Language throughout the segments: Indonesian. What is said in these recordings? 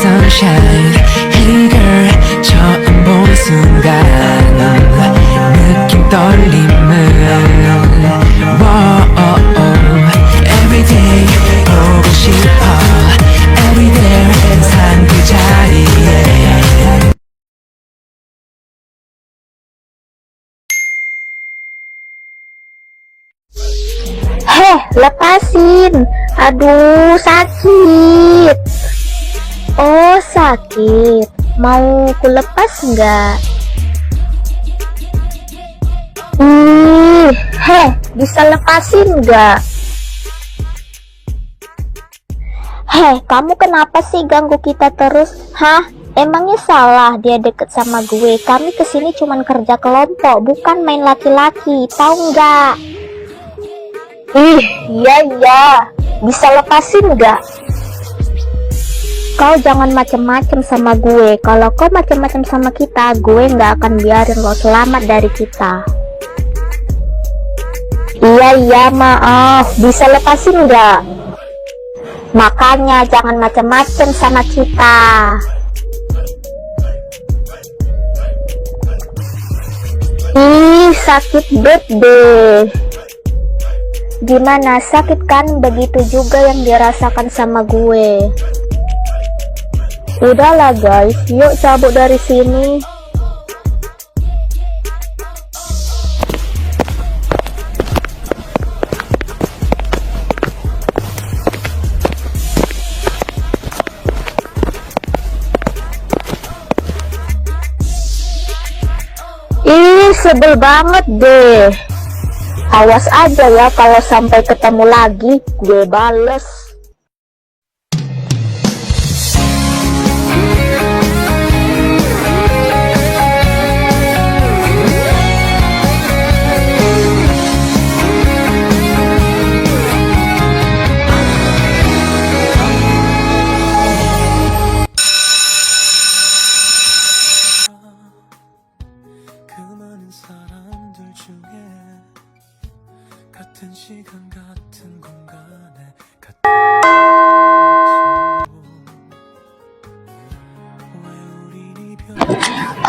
sunshine. Hey girl, 처음 본 순간 느낌 떨림은 Everyday 보고 싶어 Everywhere 항상 그 자리에. Heh, lepasin. Aduh, sakit. Oh, sakit. Mau ku lepas nggak? Heh, bisa lepasin nggak? Heh, kamu kenapa sih ganggu kita terus? Hah? Emangnya salah dia deket sama gue? Kami kesini cuman kerja kelompok, bukan main laki-laki. Tahu nggak? Iya. Bisa lepasin nggak? Kau jangan macem-macem sama gue. Kalau kau macem-macem sama kita, gue nggak akan biarin lo selamat dari kita. Iya, maaf. Bisa lepasin nggak? Makanya jangan macem-macem sama kita. Sakit banget deh. Gimana, sakit kan? Begitu juga yang dirasakan sama gue. Udahlah guys, yuk cabut dari sini. Sebel banget deh. Awas aja ya kalau sampai ketemu lagi, gue bales. 같은 시간 같은 공간에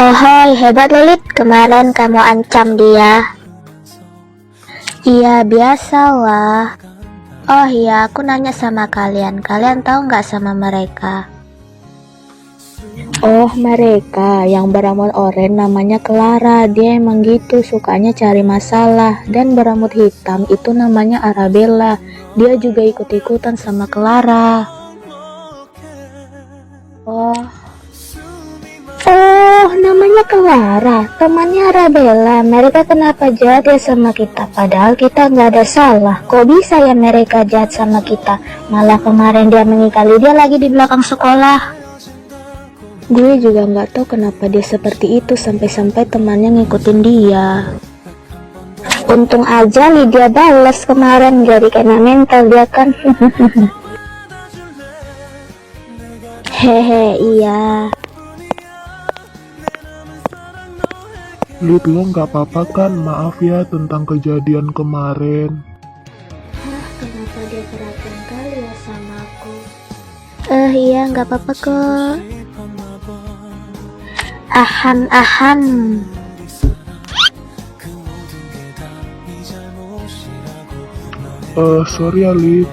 Oh hai, hebat Lilit, kemarin kamu ancam dia. Iya, biasalah. Oh iya, aku nanya sama kalian tahu nggak sama mereka? Oh, mereka yang berambut oranye namanya Clara. Dia emang gitu, sukanya cari masalah. Dan berambut hitam itu namanya Arabella. Dia juga ikut-ikutan sama Clara. Oh, namanya Clara, temannya Arabella. Mereka kenapa jahat ya sama kita? Padahal kita nggak ada salah. Kok bisa ya mereka jahat sama kita? Malah kemarin dia mengikali dia lagi di belakang sekolah. Gue juga nggak tahu kenapa dia seperti itu sampai-sampai temannya ngikutin dia. Untung aja Lydia balas kemarin, jadi kena mental dia kan. Hehe, iya. Lid, lo nggak apa-apa kan? Maaf ya tentang kejadian kemarin. Kenapa dia perhatian kali ya sama aku? Iya, nggak apa-apa kok. Ahan. Sorry ya Lid.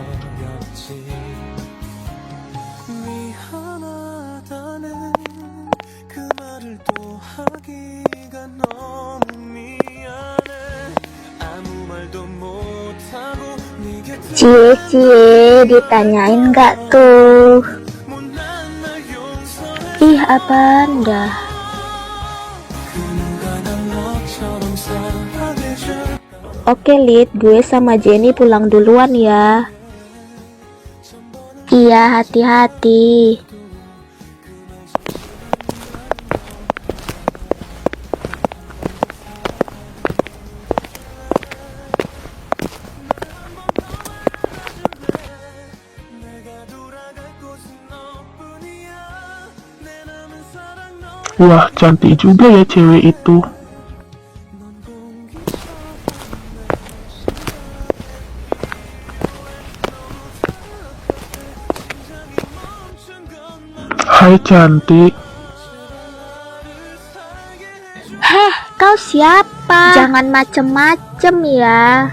Cie, ditanyain nggak tuh? Ih, apaan dah? Oke Lid, gue sama Jenny pulang duluan ya. Iya, hati-hati. Wah, cantik juga ya cewek itu. Hai cantik. Heh, kau siapa? Jangan macem-macem ya.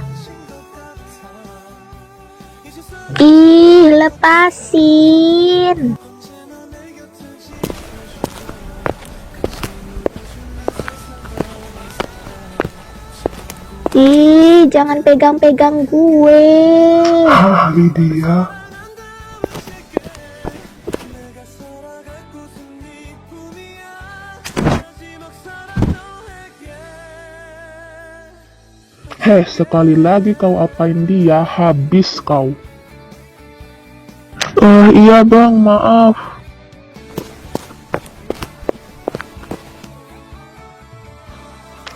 Ih, lepasin. Ih, jangan pegang-pegang gue. Ah, Lydia. Heh, sekali lagi kau apain dia, habis kau. Iya bang, maaf.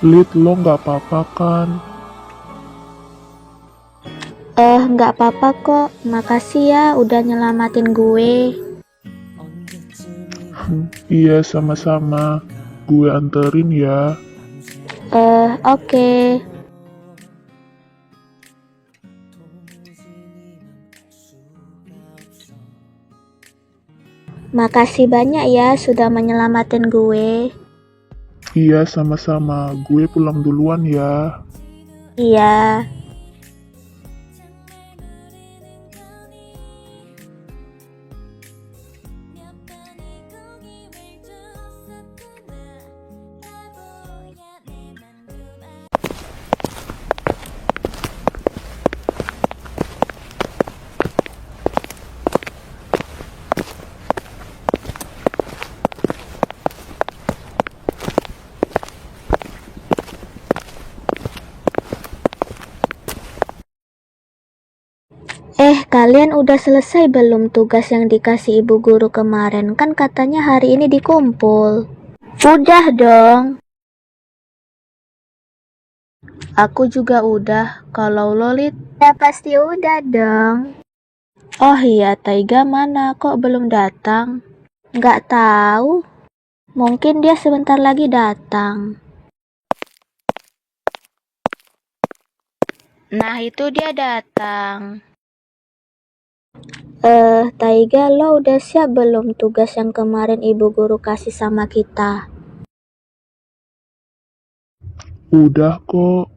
Lid, lo nggak apa-apa kan? Nggak apa-apa kok. Makasih ya udah nyelamatin gue. Iya, sama-sama. Gue anterin ya. Oke. Makasih banyak ya sudah menyelamatin gue. Iya, sama-sama. Gue pulang duluan ya. Iya. Kalian udah selesai belum tugas yang dikasih ibu guru kemarin? Kan katanya hari ini dikumpul. Udah dong. Aku juga udah. Kalau Lolit? Ya pasti udah dong. Oh iya, Taiga mana? Kok belum datang? Nggak tahu. Mungkin dia sebentar lagi datang. Nah, itu dia datang. Taiga, lo udah siap belum tugas yang kemarin ibu guru kasih sama kita? Udah kok.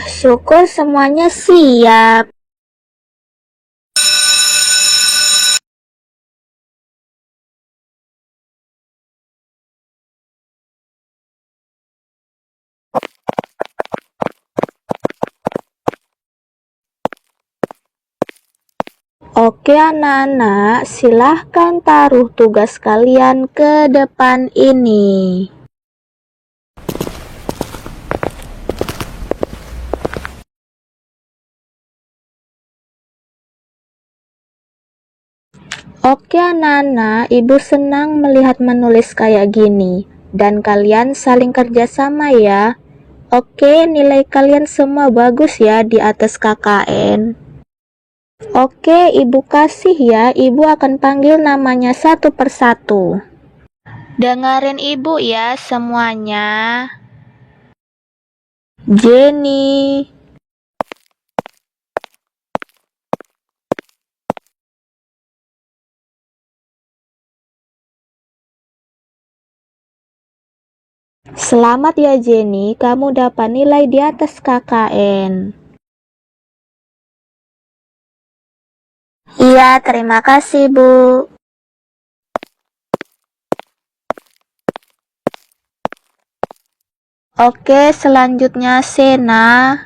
Syukur semuanya siap. Oke anak-anak, silahkan taruh tugas kalian ke depan ini. Oke anak-anak, ibu senang melihat menulis kayak gini. Dan kalian saling kerjasama ya. Oke, nilai kalian semua bagus ya di atas KKN. Oke, ibu kasih ya. Ibu akan panggil namanya satu persatu. Dengerin ibu ya semuanya. Jenny, selamat ya Jenny, kamu dapat nilai di atas KKN. Iya, terima kasih Bu. Oke, selanjutnya Sena.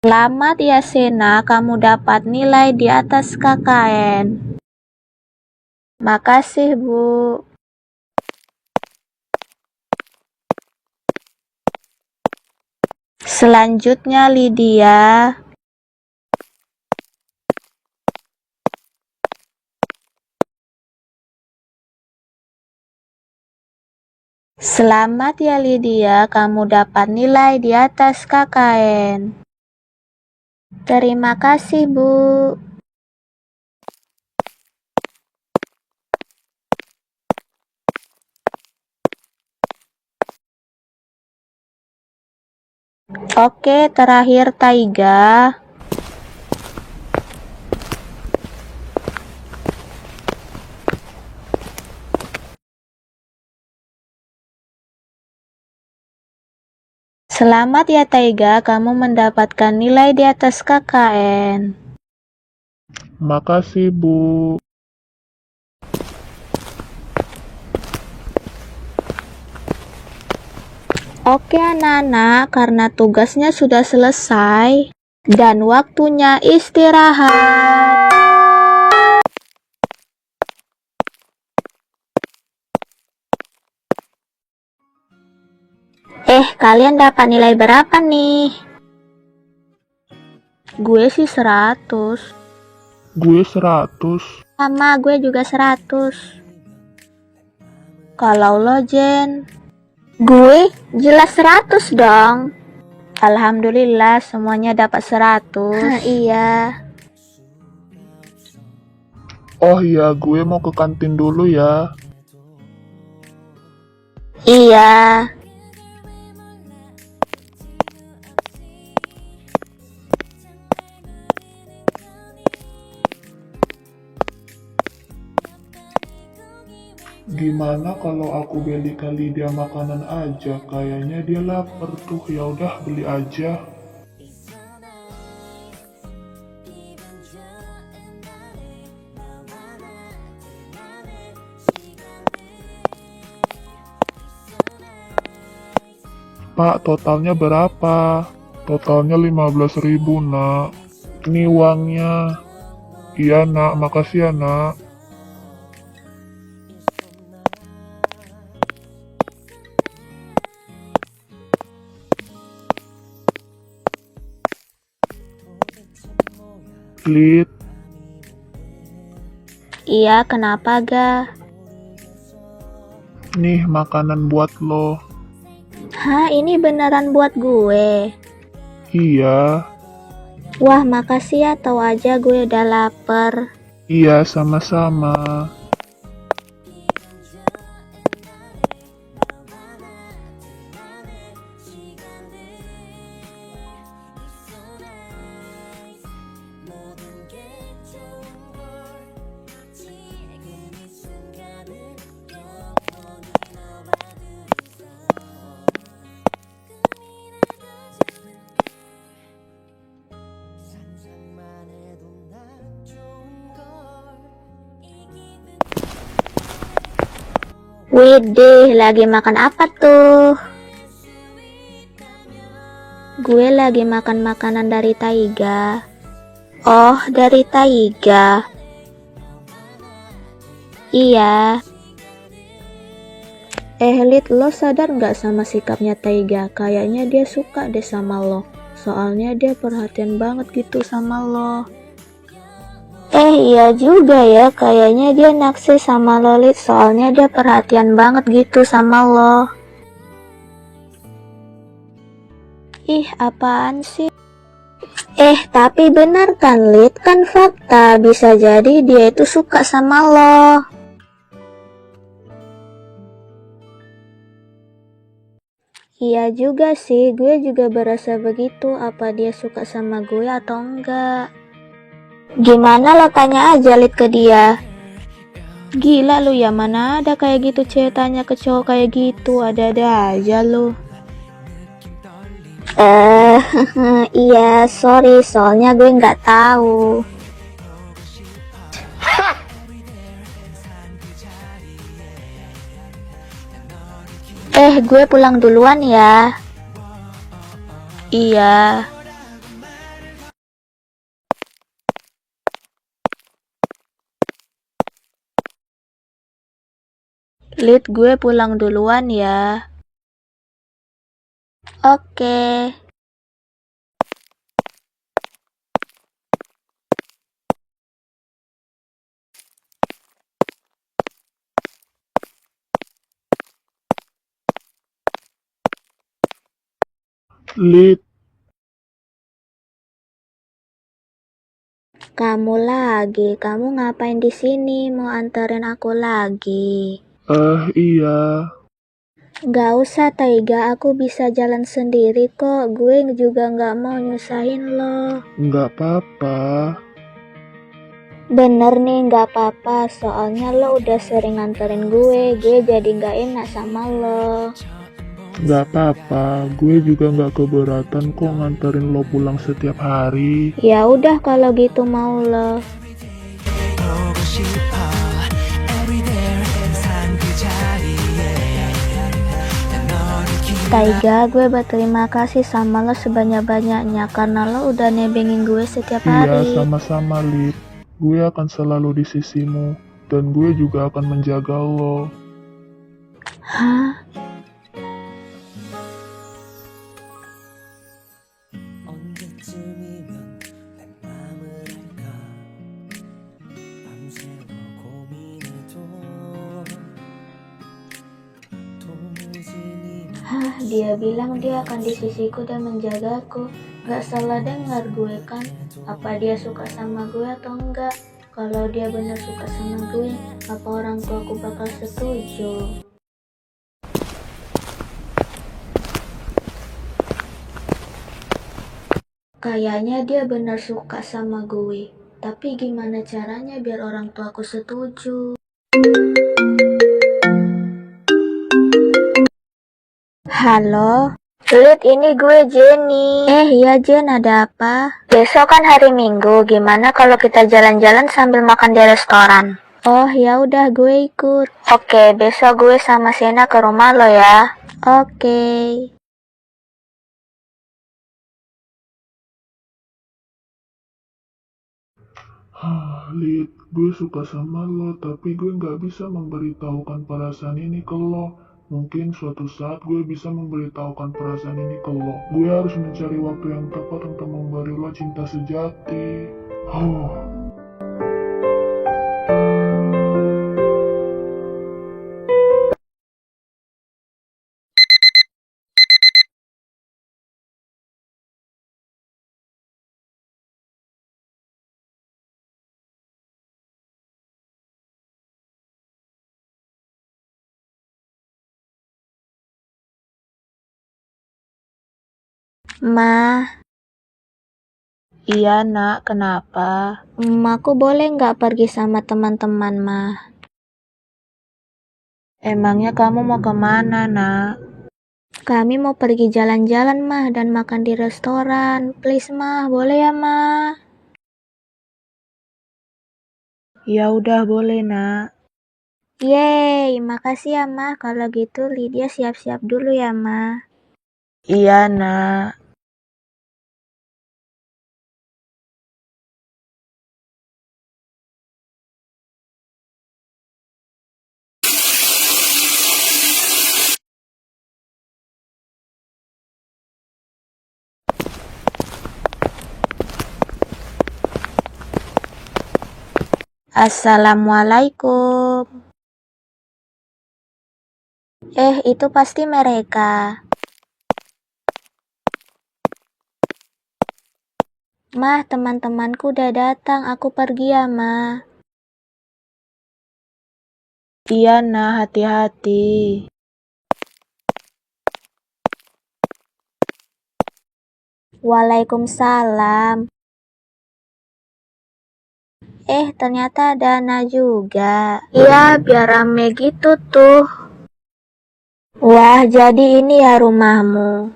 Selamat ya Sena, kamu dapat nilai di atas KKN. Makasih Bu. Selanjutnya Lydia. Selamat ya Lydia, kamu dapat nilai di atas KKN. Terima kasih Bu. Oke, terakhir Taiga. Selamat ya Taiga, kamu mendapatkan nilai di atas KKN. Makasih, Bu. Oke anak-anak, karena tugasnya sudah selesai dan waktunya istirahat. Kalian dapat nilai berapa nih? Gue sih 100. Gue 100. Sama, gue juga 100. Kalau lo, Jen? Gue jelas 100 dong. Alhamdulillah semuanya dapat 100. Iya. Oh iya, gue mau ke kantin dulu ya. Iya. Gimana kalau aku beli kali dia makanan aja? Kayaknya dia lapar tuh. Ya udah beli aja. Pak, totalnya berapa? Totalnya 15.000, nak. Ini uangnya. Iya, nak. Makasih ya, nak. Lid, Iya, kenapa ga? nih makanan buat lo. Hah, ini beneran buat gue? Iya, Wah, makasih ya, tahu aja gue udah lapar. iya sama-sama. Widih, lagi makan apa tuh? Gue lagi makan makanan dari Taiga. Oh, dari Taiga. Iya. Lid, lo sadar nggak sama sikapnya Taiga? Kayaknya dia suka deh sama lo. Soalnya dia perhatian banget gitu sama lo. Iya juga ya, kayaknya dia naksir sama lo, Lid. Soalnya dia perhatian banget gitu sama lo. Ih, apaan sih? Tapi benar kan, Lid? Kan fakta, bisa jadi dia itu suka sama lo. Iya juga sih, gue juga berasa begitu. Apa dia suka sama gue atau enggak? Gimana lo tanya aja, Lid, ke dia. Gila lu ya, mana ada kayak gitu cewek tanya ke cowok kayak gitu. Ada-ada aja lu. Iya, sorry, soalnya gue nggak tahu. Gue pulang duluan ya. Iya. Lid, gue pulang duluan ya. Oke. Lid, Kamu lagi, kamu ngapain di sini? Mau anterin aku lagi? iya. Gak usah Taiga, aku bisa jalan sendiri kok. Gue juga gak mau nyusahin lo. Nggak apa-apa. Bener nih, gak apa-apa. Soalnya lo udah sering nganterin gue jadi gak enak sama lo. Nggak apa-apa, gue juga nggak keberatan kok nganterin lo pulang setiap hari. Ya udah kalau gitu mau lo. 보고 싶어 Every day 항상 그 자리에 난 너를 Taiga, gue berterima kasih sama lo sebanyak-banyaknya karena lo udah nebengin gue setiap hari. Iya, sama-sama, Lip. Gue akan selalu di sisimu, dan gue juga akan menjaga lo. Hah? 언제쯤이면 내 맘을 알까 밤새워 고민해도 도무지 네 Hah, dia bilang dia akan di sisiku dan menjagaku. Gak salah dengar gue kan? Apa dia suka sama gue atau enggak? Kalau dia benar suka sama gue, apa orang tuaku bakal setuju? Kayaknya dia benar suka sama gue. Tapi gimana caranya biar orang tuaku setuju? Halo? Lid, ini gue Jenny. Iya Jen, ada apa? Besok kan hari Minggu, gimana kalau kita jalan-jalan sambil makan di restoran? Oh ya udah, gue ikut. Oke, besok gue sama Sienna ke rumah lo ya. Oke. Lid, gue suka sama lo, tapi gue nggak bisa memberitahukan perasaan ini ke lo. Mungkin suatu saat gue bisa memberitahukan perasaan ini ke lo. Gue harus mencari waktu yang tepat untuk memberi lo cinta sejati. Ma, Iya nak, kenapa? aku boleh nggak pergi sama teman-teman, Ma? Emangnya kamu mau kemana nak? Kami mau pergi jalan-jalan, Ma, dan makan di restoran. Please, Ma, boleh ya, Ma? Ya udah boleh nak. Yeay, makasih ya, Ma. Kalau gitu, Lydia siap-siap dulu ya, Ma. Iya nak. Assalamualaikum. Itu pasti mereka. Mah, teman-temanku udah datang. Aku pergi ya, Ma. Iya nak, hati-hati. Waalaikumsalam. Ternyata ada Ana juga. Iya, biar rame gitu tuh. Wah, jadi ini ya rumahmu.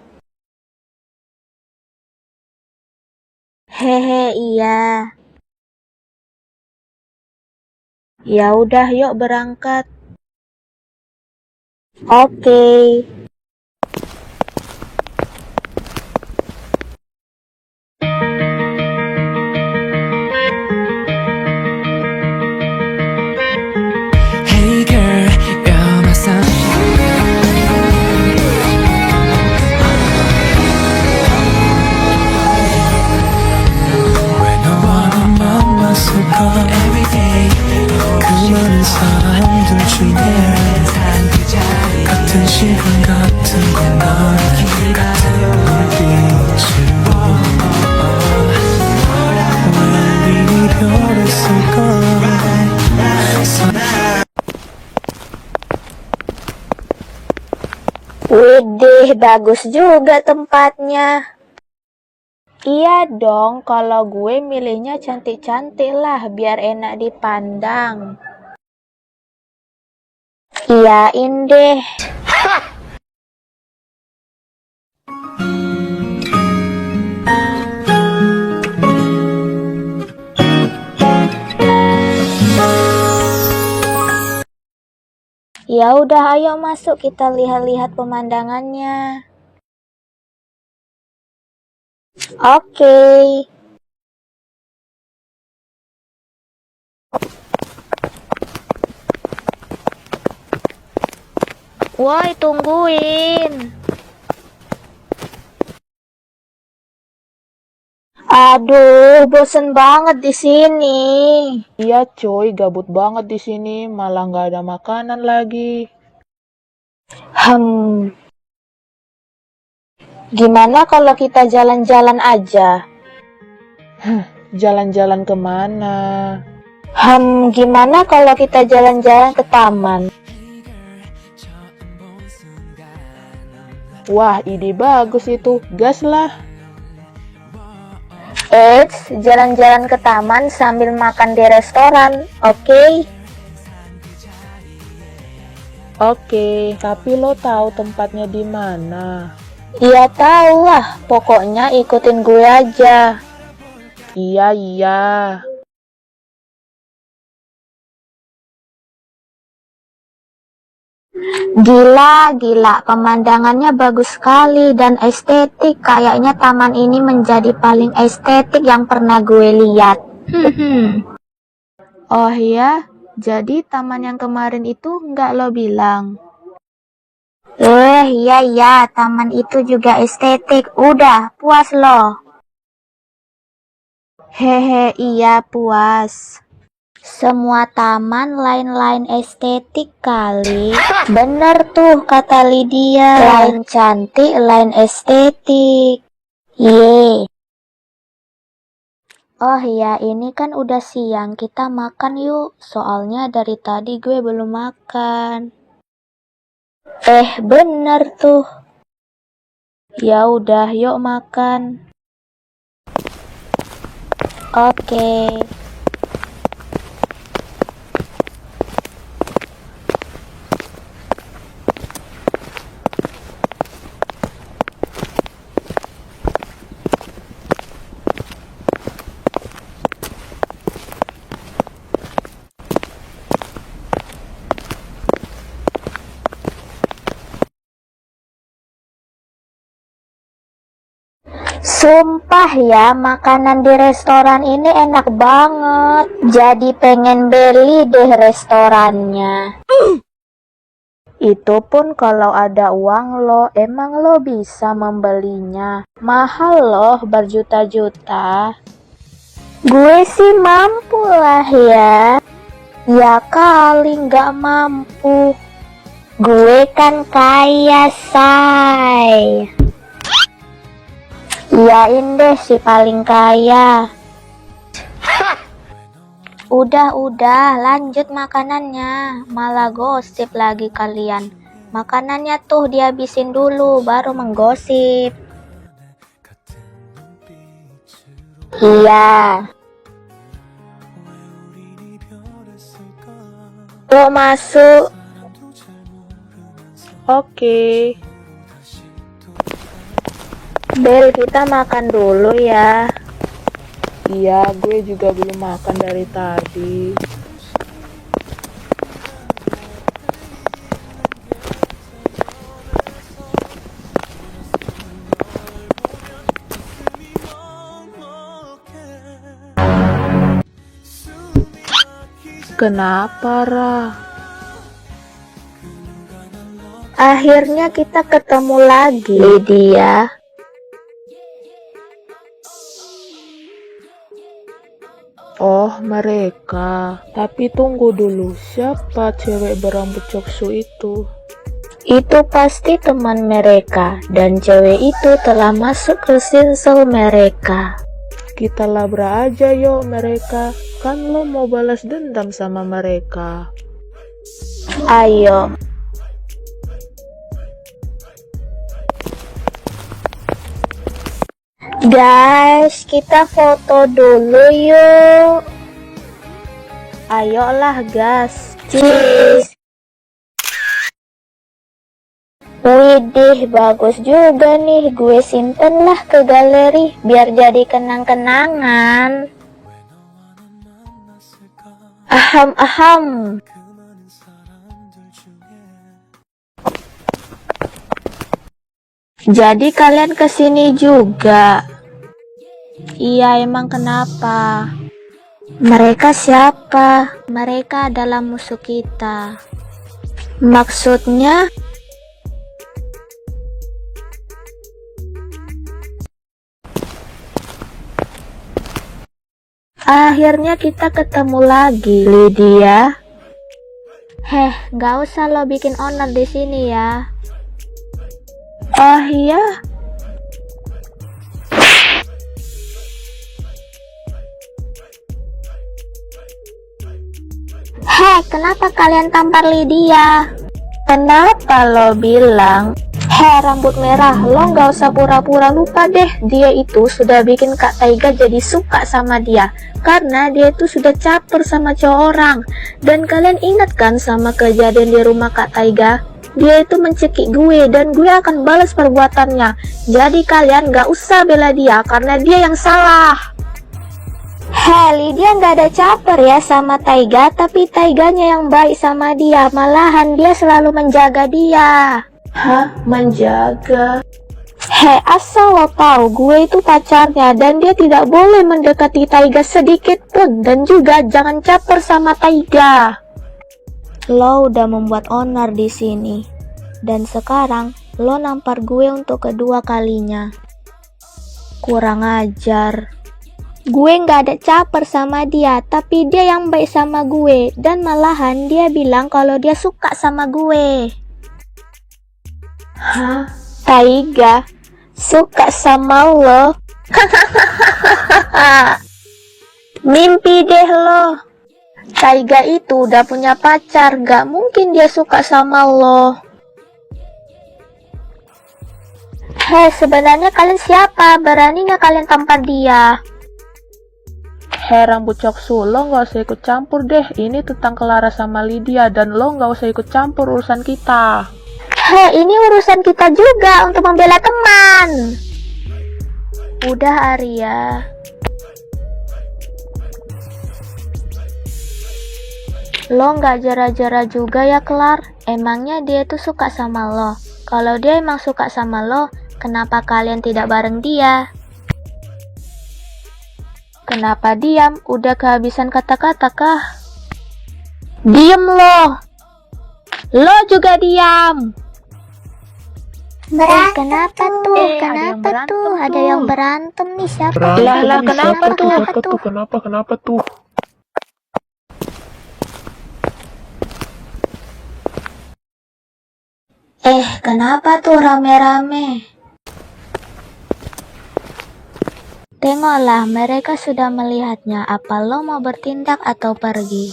Hehe, iya. Ya udah yuk berangkat. Oke. Hey girl, you're my sunshine. 왜 너와 나만 속아 Every day 그 많은 사람들 중에 같은 시간과 Widih, bagus juga tempatnya. Iya dong, kalau gue milihnya cantik-cantik lah, biar enak dipandang. Iyain deh. Ya udah, ayo masuk kita lihat-lihat pemandangannya. Oke. Woi, tungguin. Aduh, bosen banget di sini. Iya coy, gabut banget di sini, malah nggak ada makanan lagi. Gimana kalau kita jalan-jalan aja? Jalan-jalan kemana? Gimana kalau kita jalan-jalan ke taman? Wah, ide bagus itu, gas lah. Eits, jalan-jalan ke taman sambil makan di restoran, oke? Oke, tapi lo tahu tempatnya di mana? Iya tahu lah, pokoknya ikutin gue aja. Iya. Gila, pemandangannya bagus sekali dan estetik. Kayaknya taman ini menjadi paling estetik yang pernah gue lihat. Oh ya, jadi taman yang kemarin itu nggak lo bilang? Iya, taman itu juga estetik. Udah, puas lo. Hehe, iya puas. Semua taman lain-lain estetik kali. Bener tuh kata Lydia. Lain cantik, lain estetik. Ye. Oh ya, ini kan udah siang. Kita makan yuk. Soalnya dari tadi gue belum makan. Bener tuh. Ya udah, yuk makan. Oke. Sumpah ya, makanan di restoran ini enak banget. Jadi pengen beli deh restorannya. Itu pun kalau ada uang lo, emang lo bisa membelinya. Mahal loh, berjuta-juta. Gue sih mampu lah ya. Ya kali nggak mampu. Gue kan kaya, say. Iyain deh si paling kaya. Udah, lanjut makanannya. Malah gosip lagi kalian. Makanannya tuh dihabisin dulu, baru menggosip. Iya. Yuk masuk. Oke. Bel, kita makan dulu ya. Iya, gue juga belum makan dari tadi. Kenapa, Ra? Akhirnya kita ketemu lagi, Lydia. Oh, mereka. Tapi tunggu dulu, siapa cewek berambut coksu itu? Itu pasti teman mereka, dan cewek itu telah masuk ke circle mereka. Kita labrak aja yuk mereka. Kan lo mau balas dendam sama mereka. Ayo. Guys, kita foto dulu yuk. Ayolah gas. Cheers. Widih, bagus juga nih. Gue simpen lah ke galeri biar jadi kenang-kenangan. Aham. Jadi kalian kesini juga? Iya, emang kenapa? Mereka siapa? Mereka adalah musuh kita. Maksudnya? Akhirnya kita ketemu lagi, Lydia. Gak usah lo bikin owner di sini ya. Oh iya? Kenapa kalian tampar Lydia? Kenapa lo bilang? Rambut merah, lo gak usah pura-pura lupa deh. Dia itu sudah bikin Kak Taiga jadi suka sama dia karena dia itu sudah caper sama cowok orang. Dan kalian ingat kan sama kejadian di rumah Kak Taiga? Dia itu mencekik gue dan gue akan balas perbuatannya. Jadi kalian gak usah bela dia karena dia yang salah. Lydia gak ada caper ya sama Taiga, tapi Taiganya yang baik sama dia. Malahan dia selalu menjaga dia. Menjaga? Asal lo tahu, gue itu pacarnya dan dia tidak boleh mendekati Taiga sedikit pun. Dan juga jangan caper sama Taiga. Lo udah membuat onar di sini. Dan sekarang lo nampar gue untuk kedua kalinya. Kurang ajar. Gue gak ada caper sama dia, tapi dia yang baik sama gue. Dan malahan dia bilang kalau dia suka sama gue. Taiga suka sama lo? Mimpi deh lo. Taiga itu udah punya pacar, gak mungkin dia suka sama lo. Sebenarnya kalian siapa? Berani gak kalian tampar dia? Rambut coksu, lo gak usah ikut campur deh. Ini tentang Clara sama Lydia dan lo gak usah ikut campur urusan kita. Ini urusan kita juga untuk membela teman. Udah Arya. Lo gak jera-jera juga ya Clar? Emangnya dia tuh suka sama lo? Kalau dia emang suka sama lo, kenapa kalian tidak bareng dia? Kenapa diam? Udah kehabisan kata-kata kah? Diam lo! Lo juga diam! Kenapa tuh? Kenapa tuh? Ada yang berantem nih, siapa? Lah, kenapa tuh? Kenapa tuh? Kenapa tuh rame-rame? Tengoklah, mereka sudah melihatnya. Apa lo mau bertindak atau pergi?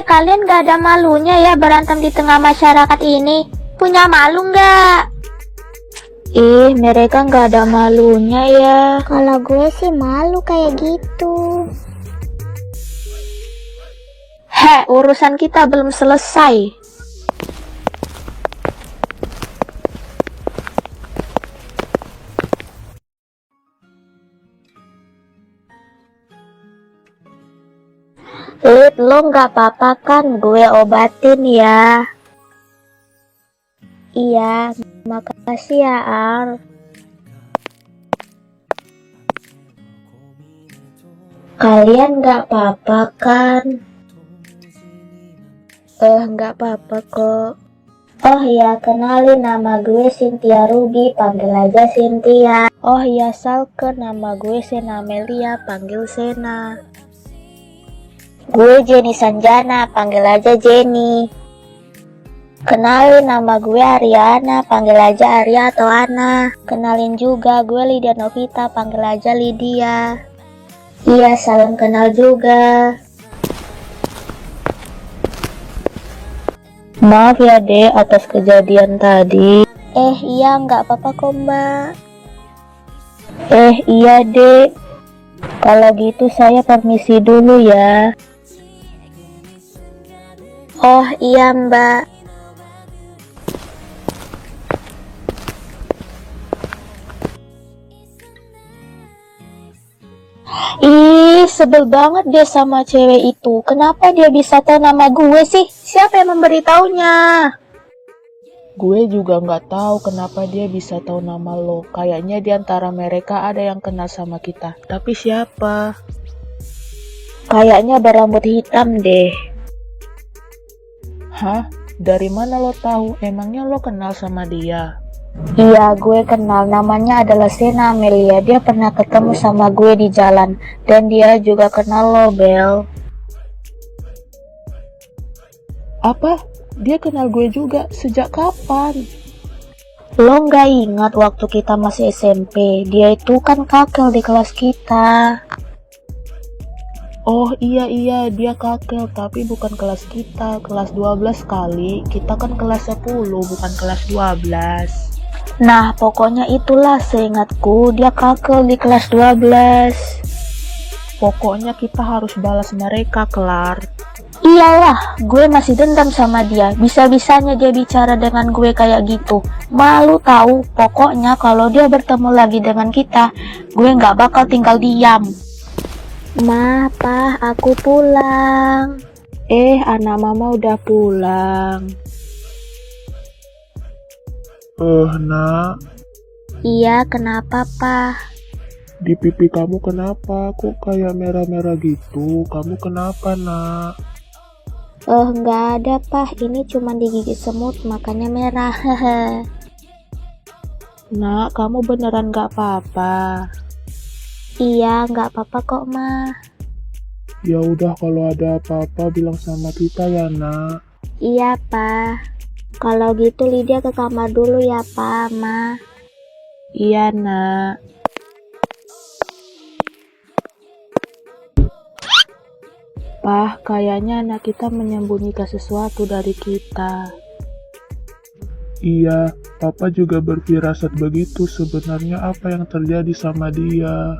Kalian gak ada malunya ya berantem di tengah masyarakat ini? Punya malu nggak? Mereka gak ada malunya ya. Kalau gue sih malu kayak gitu. Urusan kita belum selesai. Lid, lo nggak apa-apa kan? Gue obatin ya. Iya, makasih ya Ar. Kalian nggak apa-apa kan? Nggak apa-apa kok. Oh iya, kenalin nama gue Cynthia Ruby, panggil aja Cynthia. Oh iya, Salke, nama gue Sena Melia, panggil Sena. Gue Jenny Sanjana, panggil aja Jenny. Kenalin, nama gue Ariana, panggil aja Arya atau Ana. Kenalin juga, gue Lydia Novita, panggil aja Lydia. Iya, salam kenal juga. Maaf ya Dek atas kejadian tadi. Iya, nggak apa-apa kok, Mbak. Iya, Dek. Kalau gitu saya permisi dulu ya. Oh, iya, Mbak. Ih, sebel banget deh sama cewek itu. Kenapa dia bisa tahu nama gue sih? Siapa yang memberitahunya? Gue juga nggak tahu kenapa dia bisa tahu nama lo. Kayaknya di antara mereka ada yang kenal sama kita. Tapi siapa? Kayaknya berambut hitam deh. Hah? Dari mana lo tahu? Emangnya lo kenal sama dia? Iya, gue kenal. Namanya adalah Sena Amelia. Dia pernah ketemu sama gue di jalan. Dan dia juga kenal lo, Bel. Apa? Dia kenal gue juga? Sejak kapan? Lo nggak ingat waktu kita masih SMP? Dia itu kan kakel di kelas kita. Oh iya, dia kakel, tapi bukan kelas kita, kelas 12 kali. Kita kan kelas 10, bukan kelas 12. Nah, pokoknya itulah seingatku, dia kakel di kelas 12. Pokoknya kita harus balas mereka, Kelar. Iyalah, gue masih dendam sama dia. Bisa-bisanya dia bicara dengan gue kayak gitu. Malu tahu. Pokoknya kalau dia bertemu lagi dengan kita, gue nggak bakal tinggal diam. Ma, Pa, aku pulang. Anak mama udah pulang. Nak, Iya, kenapa, Pa? di pipi kamu kenapa? Kok kayak merah-merah gitu? Kamu kenapa, Nak? Nggak ada, Pa. Ini cuma digigit semut, makanya merah. Nak, kamu beneran gak apa-apa? Iya, nggak apa-apa kok, Ma. Ya udah, kalau ada apa-apa bilang sama kita ya, Nak. Iya, Pa. Kalau gitu Lydia ke kamar dulu ya, Pa, Ma. Iya, Nak. Pah, kayaknya anak kita menyembunyikan sesuatu dari kita. Iya, Papa juga berfirasat begitu. Sebenarnya apa yang terjadi sama dia?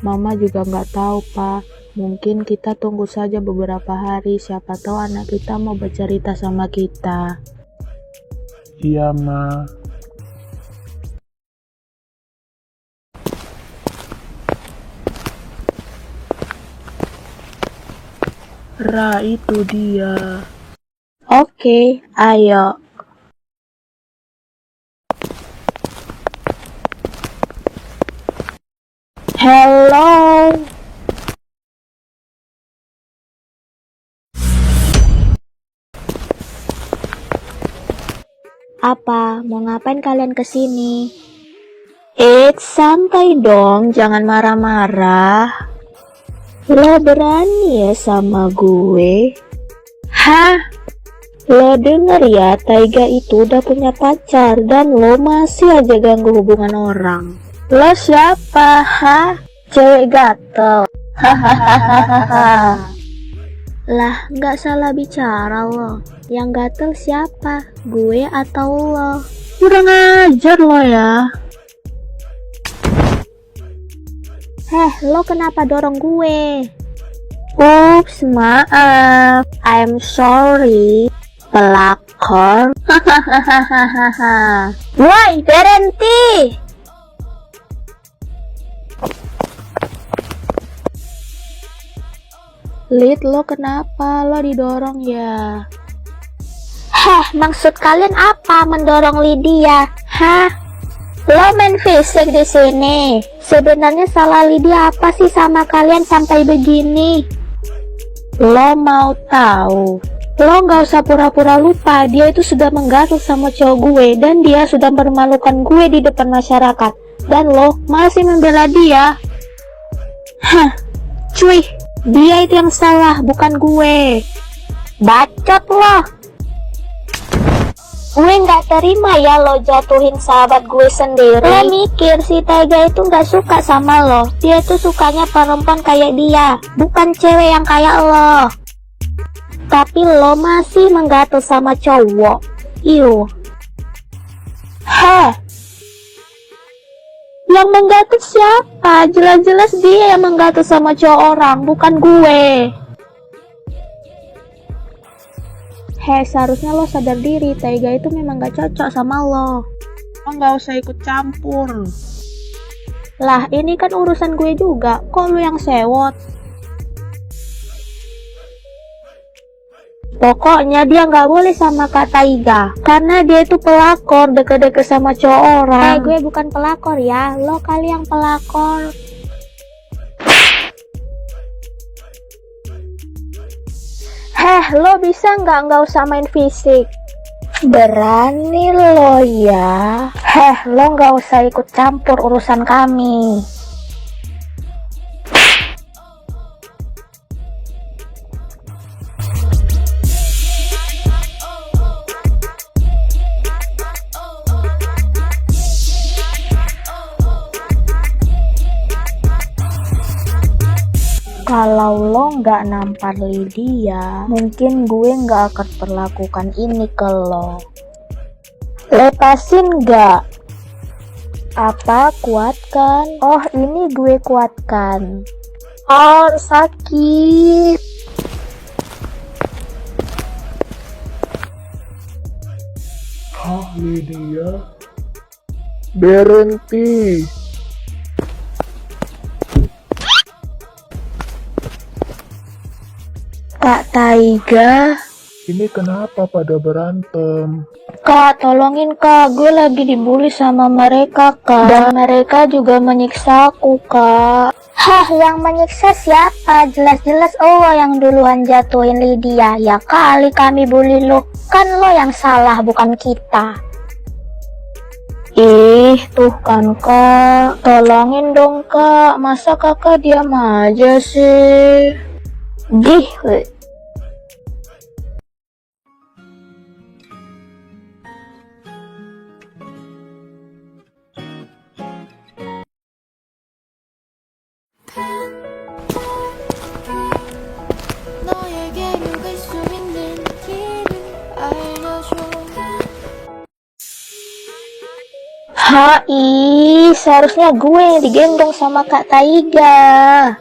Mama juga nggak tahu, Pak. Mungkin kita tunggu saja beberapa hari, siapa tahu anak kita mau bercerita sama kita. Iya, Ma. Ra, itu dia. Oke, ayo. Hello. Apa? Mau ngapain kalian kesini? Santai dong, jangan marah-marah. Lo berani ya sama gue? Hah? Lo denger ya, Taiga itu udah punya pacar dan lo masih aja ganggu hubungan orang. Lo siapa? Hah? Cewek gatel. Hahaha. Lah, nggak salah bicara lo. Yang gatel siapa? Gue atau lo? Kurang ajar lo ya. Lo kenapa dorong gue? Ups, maaf. I'm sorry. Pelakor. Hahaha. Woi, berhenti. Lid, lo kenapa? Lo didorong ya? Maksud kalian apa mendorong Lydia? Lo main fisik di sini. Sebenarnya salah Lydia apa sih sama kalian sampai begini? Lo mau tahu? Lo nggak usah pura-pura lupa. Dia itu sudah menggaruk sama cowok gue dan dia sudah mempermalukan gue di depan masyarakat. Dan lo masih membela dia. Cuy, dia itu yang salah, bukan gue. Bacot lo. Gue nggak terima ya lo jatuhin sahabat gue sendiri. Lo mikir si Taiga itu nggak suka sama lo. Dia tuh sukanya perempuan kayak dia, bukan cewek yang kayak lo. Tapi lo masih menggatul sama cowok. Heh, yang menggatus siapa? Jelas-jelas dia yang menggatus sama cowok orang, bukan gue. Heh, seharusnya lo sadar diri, Taiga itu memang gak cocok sama lo. Lo nggak usah ikut campur. Lah, ini kan urusan gue juga, kok lo yang sewot? Pokoknya dia nggak boleh sama Kak Taiga, karena dia itu pelakor, deket-deket sama cowok orang. Gue bukan pelakor ya, lo kali yang pelakor. Heh, lo bisa nggak usah main fisik? Berani lo ya. Heh, lo nggak usah ikut campur urusan kami. Kalau lo nggak nampar Lydia, mungkin gue nggak akan perlakukan ini ke lo. Lepasin nggak? Apa, kuatkan? Oh, ini gue kuatkan. Oh, sakit. Hah, Lydia? Berhenti. Kak Taiga, Ini kenapa pada berantem? Kak, tolongin Kak, gue lagi dibully sama mereka Kak. Dan mereka juga menyiksa aku Kak. Hah, yang menyiksa siapa? Jelas-jelas lo yang duluan jatuhin Lydia. Ya kali kami bully lo. Kan lo yang salah, bukan kita. Ih, tuh kan Kak. Tolongin dong Kak. Masa kakak diam aja sih? Gih. 너에게 갈 수 있는 길을 알려줘. Hai, seharusnya gue yang digendong sama Kak Taiga.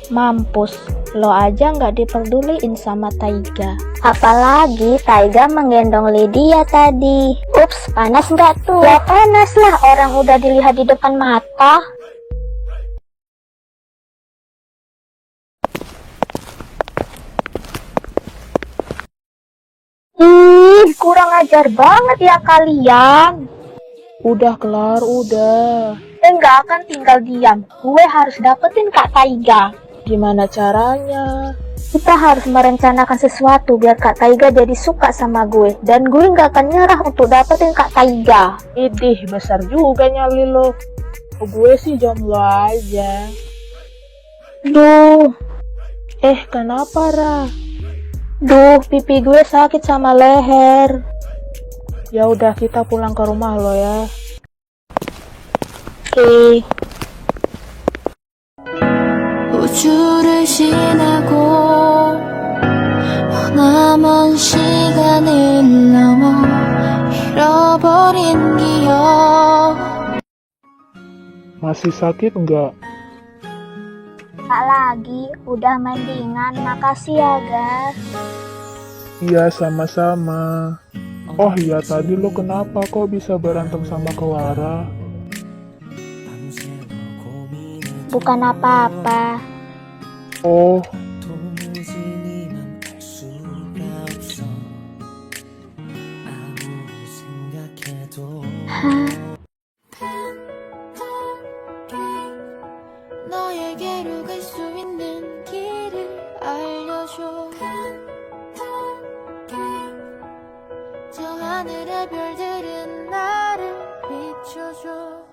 Mampus, lo aja nggak diperduliin sama Taiga. Apalagi Taiga menggendong Lydia tadi. Ups, panas nggak tuh? Ya panas lah, orang udah dilihat di depan mata. Ih, kurang ajar banget ya kalian. Udah kelar, udah. Nggak akan tinggal diam. Gue harus dapetin Kak Taiga. Gimana caranya? Kita harus merencanakan sesuatu biar Kak Taiga jadi suka sama gue. Dan gue nggak akan nyerah untuk dapetin Kak Taiga. Idih, besar juga nyali lo. Gue sih jomblo aja. Duh, Kenapa, Ra? duh, pipi gue sakit sama leher. Ya udah, kita pulang ke rumah lo ya. Oke. 우주를 지나고 머나먼 시간을 넘어 잃어버린 기억. Masih sakit nggak? Tak lagi, udah mendingan. Makasih ya, Gas. Iya, sama-sama. Oh iya, tadi lo kenapa kok bisa berantem sama Clara? Bukan apa-apa. Oh, Hah? 너에게로 갈 수 있는 길을 알려줘. 저 하늘의 별들은 나를 비춰줘.